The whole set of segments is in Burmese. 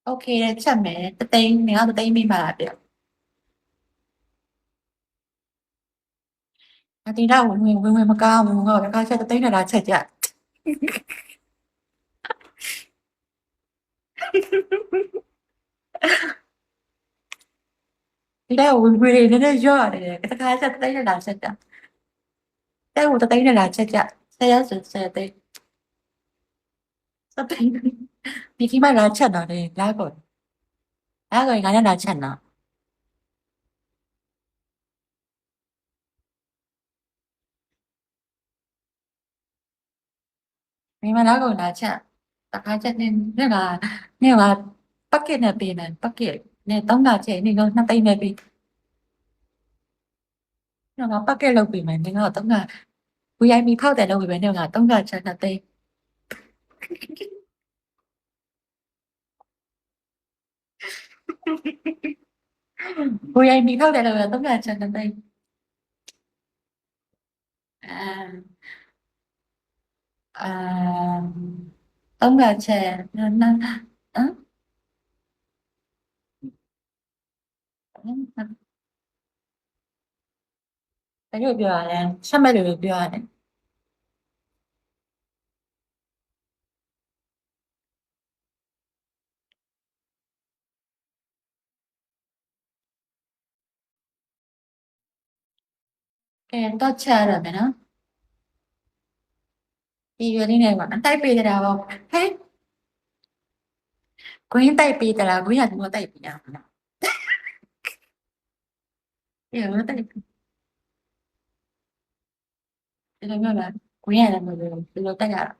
โอเคချက်မယ်တသိန်းနေတော့တသိန်းမိမှလာပြအတင်းတော့ဝင်မကောင်းဘူးငါတခါချက်တသိန်းနဲ့လာချက်ကြဒီတော့ဝင်နည်းနည်းရော့တယ်တခါချက်တသိန်းနဲ့လာချက်ကြတဲ့ဟိုတသိန်းနဲ့လာချက်ကြဆက်ရစဆက်သိန်းစသိန်းဒီကိမလာချက်တော့လေလာကုန်ငါနဲ့လာချက်နော်မိမလာကုန်လာချက်တခါချက်နဲ့ကပတ်ကက်နဲ့ပေးမယ်ပတ်ကက်နဲ့တောင်းတာချက်နေကနှစ်သိန်းနဲ့ပေးနော်ငါပတ်ကက်လုပ်ပေးမယ်နေကတော့တောင်းတာ VIP ဖောက်တယ်လုပ်ပေးမယ်နေကတောင်းတာချက်နှစ်သိန်း VIP ဖောက်တယ်လုပ်ရတောင်းတာချက်နှစ်သိန်းအာအာတောင်းတာချက်နော်ဟမ်ဘယ်လိုပြောရလဲဆက်မဲ့လိုပြောရတယ်ကဲတော့ချက်ရမယ်နော်ဒီရွေးလေးနဲ့ပါတိုက်ပေးကြတာပေါ့ဟဲ့ green တိုက်ပေးကြလား green ကဒီလိုတိုက်ပေးရမှာနော်ဒီလိုတိုက်ဒီလိုမျိုးလား green ရတယ်မလို့ဒီလိုတိုက်ရတာ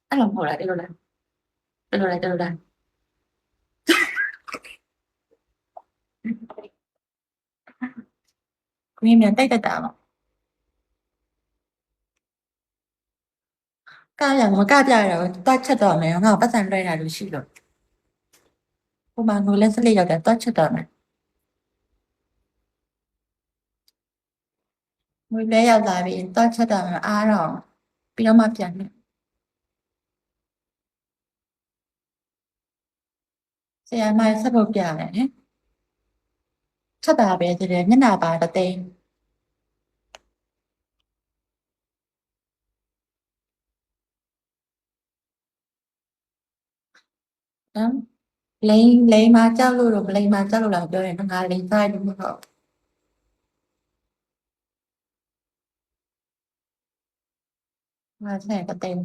အဲ့လိုမဟုတ်လားဒီလိုလားဒီလိုလား green မြန်တိုက်တတ်တာပေါ့ကရမကကြရတော့တွတ်ချက်တော့မယ်ငါပတ်စံလွှဲတာလို့ရှိလို့ဟိုမှာငိုလက်စလေးရောက်တယ်တွတ်ချက်တော့မယ်ငွေလဲရောက်လာပြီတွတ်ချက်တော့မယ်အားတော့ပြီးတော့မှပြန်မယ်ဆရာမဆက်ဖို့ပြရတယ်ဟင်ချက်တာပဲတည်းမျက်နှာပါတသိန်းနော်လိန်မှာကြောက်လို့တော့မလိန်မှာကြောက်လို့လည်းပြောရင်ငါလိန်စားတယ်မဟုတ်ငါဆက်တသိန်း